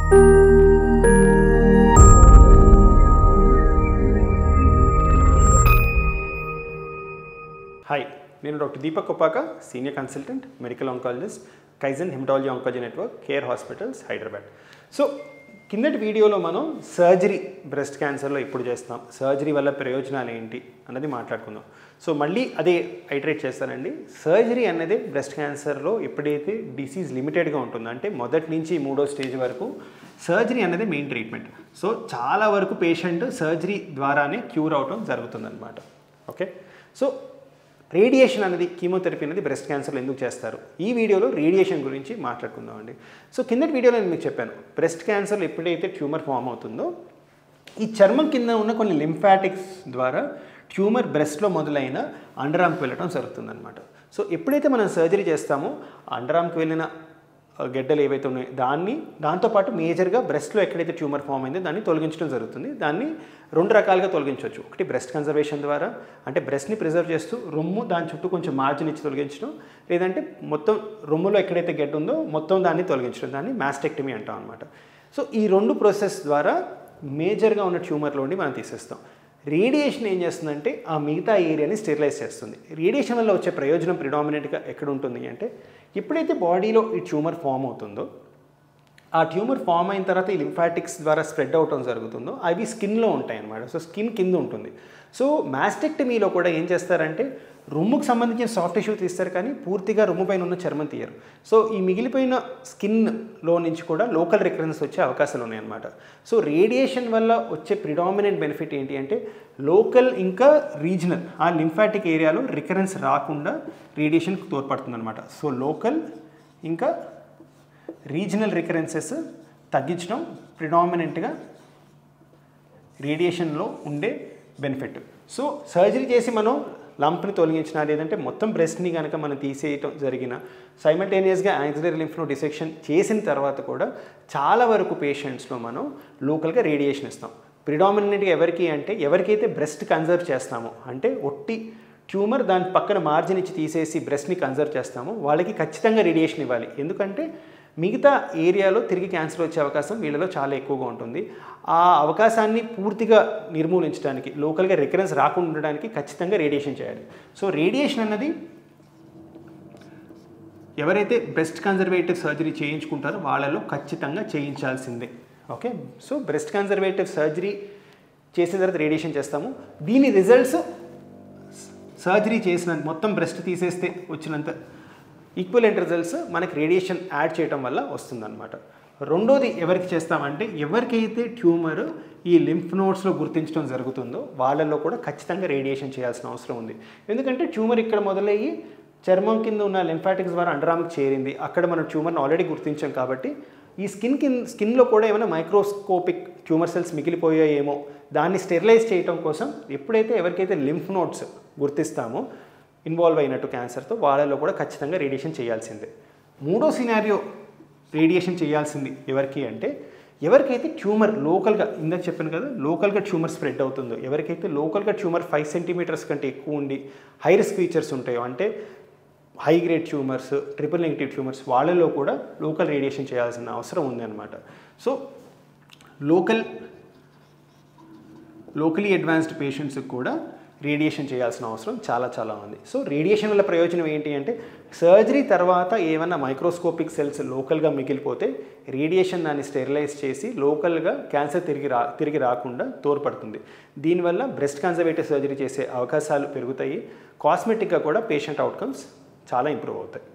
Hi, నేను doctor Deepak Koppaka, senior consultant, medical oncologist, kaizen haematology oncology network, care hospitals, Hyderabad. So కిందటి వీడియోలో మనం surgery breast క్యాన్సర్లో ఎప్పుడు చేస్తాం, సర్జరీ వల్ల ప్రయోజనాలు ఏంటి అన్నది మాట్లాడుకుందాం. సో మళ్ళీ అదే ఐటరేట్ చేస్తానండి. సర్జరీ అనేది బ్రెస్ట్ క్యాన్సర్లో ఎప్పుడైతే డిసీజ్ లిమిటెడ్గా ఉంటుందో, అంటే మొదటి నుంచి 3వ స్టేజ్ వరకు సర్జరీ అనేది మెయిన్ ట్రీట్మెంట్. సో చాలా వరకు పేషెంట్ సర్జరీ ద్వారానే క్యూర్ అవటం జరుగుతుందన్నమాట. ఓకే, సో రేడియేషన్ అనేది, కీమోథెరపీ అనేది బ్రెస్ట్ క్యాన్సర్లో ఎందుకు చేస్తారు, ఈ వీడియోలో రేడియేషన్ గురించి మాట్లాడుకుందామండి. సో కిందటి వీడియోలో నేను మీకు చెప్పాను, బ్రెస్ట్ క్యాన్సర్లో ఎప్పుడైతే ట్యూమర్ ఫామ్ అవుతుందో ఈ చర్మం కింద ఉన్న కొన్ని లింఫాటిక్స్ ద్వారా ట్యూమర్ బ్రెస్ట్లో మొదలైన అండర్ ఆర్మ్కి వెళ్ళడం జరుగుతుందన్నమాట. సో ఎప్పుడైతే మనం సర్జరీ చేస్తామో అండర్ ఆర్మ్కి వెళ్ళిన గెడ్డలు ఏవైతే ఉన్నాయో దాంతోపాటు మేజర్గా బ్రెస్ట్లో ఎక్కడైతే ట్యూమర్ ఫామ్ అయిందో దాన్ని తొలగించడం జరుగుతుంది. దాన్ని 2 రకాలుగా తొలగించవచ్చు. ఒకటి బ్రెస్ట్ కన్జర్వేషన్ ద్వారా, అంటే బ్రెస్ట్ని ప్రిజర్వ్ చేస్తూ రొమ్ము దాని చుట్టూ కొంచెం మార్జిన్ ఇచ్చి తొలగించడం, లేదంటే మొత్తం రొమ్ములో ఎక్కడైతే గెడ్డ ఉందో మొత్తం దాన్ని తొలగించడం, దాన్ని మాస్టెక్టమీ అంటాం అనమాట. సో ఈ 2 ప్రాసెస్ ద్వారా మేజర్గా ఉన్న ట్యూమర్లోని మనం తీసేస్తాం. రేడియేషన్ ఏం చేస్తుందంటే ఆ మిగతా ఏరియాని స్టెరిలైజ్ చేస్తుంది. రేడియేషన్ వల్ల వచ్చే ప్రయోజనం ప్రిడామినెంట్గా ఎక్కడ ఉంటుంది అంటే, ఎప్పుడైతే బాడీలో ఈ ట్యూమర్ ఫామ్ అవుతుందో, ఆ ట్యూమర్ ఫామ్ అయిన తర్వాత ఈ లింఫాటిక్స్ ద్వారా స్ప్రెడ్ అవటం జరుగుతుందో అవి స్కిన్లో ఉంటాయి అన్నమాట. సో స్కిన్ కింద ఉంటుంది. సో మాస్టెక్టమీలో కూడా ఏం చేస్తారంటే రొమ్ముకు సంబంధించిన సాఫ్ట్ టిష్యూ తీస్తారు, కానీ పూర్తిగా రొమ్ము పైన ఉన్న చర్మం తీయరు. సో ఈ మిగిలిపోయిన స్కిన్లో నుంచి కూడా లోకల్ రికరెన్స్ వచ్చే అవకాశాలు ఉన్నాయన్నమాట. సో రేడియేషన్ వల్ల వచ్చే ప్రిడామినెంట్ బెనిఫిట్ ఏంటి అంటే, లోకల్ ఇంకా రీజనల్ ఆ లింఫాటిక్ ఏరియాలో రికరెన్స్ రాకుండా రేడియేషన్కి తోడ్పడుతుంది అనమాట. సో లోకల్ ఇంకా రీజనల్ రికరెన్సెస్ తగ్గించడం ప్రిడామినెంట్గా రేడియేషన్లో ఉండే బెనిఫిట్. సో సర్జరీ చేసి మనం లంప్ని తొలగించినా, లేదంటే మొత్తం బ్రెస్ట్ని కనుక మనం తీసేయటం జరిగిన, సైమల్టేనియస్గా యాక్సిలరీ లింఫ్ నోడ్ డిసెక్షన్ చేసిన తర్వాత కూడా చాలా వరకు పేషెంట్స్లో మనం లోకల్గా రేడియేషన్ ఇస్తాం. ప్రిడామినెంట్గా ఎవరికి అంటే, ఎవరికైతే బ్రెస్ట్ కన్జర్వ్ చేస్తామో, అంటే ఒట్టి ట్యూమర్ దాని పక్కన మార్జిన్ ఇచ్చి తీసేసి బ్రెస్ట్ని కన్జర్వ్ చేస్తామో వాళ్ళకి ఖచ్చితంగా రేడియేషన్ ఇవ్వాలి. ఎందుకంటే మిగతా ఏరియాలో తిరిగి క్యాన్సర్ వచ్చే అవకాశం వీళ్ళలో చాలా ఎక్కువగా ఉంటుంది. ఆ అవకాశాన్ని పూర్తిగా నిర్మూలించడానికి, లోకల్గా రికరెన్స్ రాకుండా ఉండడానికి ఖచ్చితంగా రేడియేషన్ చేయాలి. సో రేడియేషన్ అన్నది ఎవరైతే బ్రెస్ట్ కన్జర్వేటివ్ సర్జరీ చేయించుకుంటారో వాళ్ళలో ఖచ్చితంగా చేయించాల్సిందే. Okay, so breast conservative surgery చేసిన తర్వాత రేడియేషన్ చేస్తాము. దీని రిజల్ట్స్ సర్జరీ చేసిన మొత్తం బ్రెస్ట్ తీసేస్తే వచ్చినంత ఈక్వలెంట్ రిజల్ట్స్ మనకి రేడియేషన్ యాడ్ చేయడం వల్ల వస్తుందన్నమాట. రెండోది ఎవరికి చేస్తామంటే, ఎవరికైతే ట్యూమర్ ఈ లింఫ్ నోడ్స్లో గుర్తించడం జరుగుతుందో వాళ్ళల్లో కూడా ఖచ్చితంగా రేడియేషన్ చేయాల్సిన అవసరం ఉంది. ఎందుకంటే ట్యూమర్ ఇక్కడ మొదలయ్యి చర్మం కింద ఉన్న లింఫాటిక్స్ ద్వారా అండర్ ఆర్మ్కి చేరింది. అక్కడ మనం ట్యూమర్ని ఆల్రెడీ గుర్తించాం కాబట్టి ఈ స్కిన్లో కూడా ఏమైనా మైక్రోస్కోపిక్ ట్యూమర్ సెల్స్ మిగిలిపోయాయేమో దాన్ని స్టెరిలైజ్ చేయడం కోసం ఎప్పుడైతే ఎవరికైతే లింఫ్ నోడ్స్ గుర్తిస్తామో ఇన్వాల్వ్ అయినట్టు క్యాన్సర్తో, వాళ్ళలో కూడా ఖచ్చితంగా రేడియేషన్ చేయాల్సిందే. మూడో సినారియో రేడియేషన్ చేయాల్సింది ఎవరికి అంటే, ఎవరికైతే ట్యూమర్ లోకల్గా, ఇందాక చెప్పాను కదా, లోకల్గా ట్యూమర్ స్ప్రెడ్ అవుతుందో, ఎవరికైతే లోకల్గా ట్యూమర్ 5 సెంటీమీటర్స్ కంటే ఎక్కువ ఉండి హై రిస్క్ ఫీచర్స్ ఉంటాయో, అంటే high grade tumours, triple negative tumours, వాళ్ళలో కూడా లోకల్ రేడియేషన్ చేయాల్సిన అవసరం ఉంది అనమాట. సో లోకలీ అడ్వాన్స్డ్ పేషెంట్స్కి కూడా రేడియేషన్ చేయాల్సిన అవసరం చాలా ఉంది. సో రేడియేషన్ వల్ల ప్రయోజనం ఏంటి అంటే, సర్జరీ తర్వాత ఏమైనా మైక్రోస్కోపిక్ సెల్స్ లోకల్గా మిగిలిపోతే రేడియేషన్ దాన్ని స్టెరిలైజ్ చేసి లోకల్గా క్యాన్సర్ తిరిగి రాకుండా తోడ్పడుతుంది. దీనివల్ల బ్రెస్ట్ కన్జర్వేటివ్ సర్జరీ చేసే అవకాశాలు పెరుగుతాయి. కాస్మెటిక్గా కూడా పేషెంట్ అవుట్కమ్స్ చాలా ఇంప్రూవ్ అవుతాయి.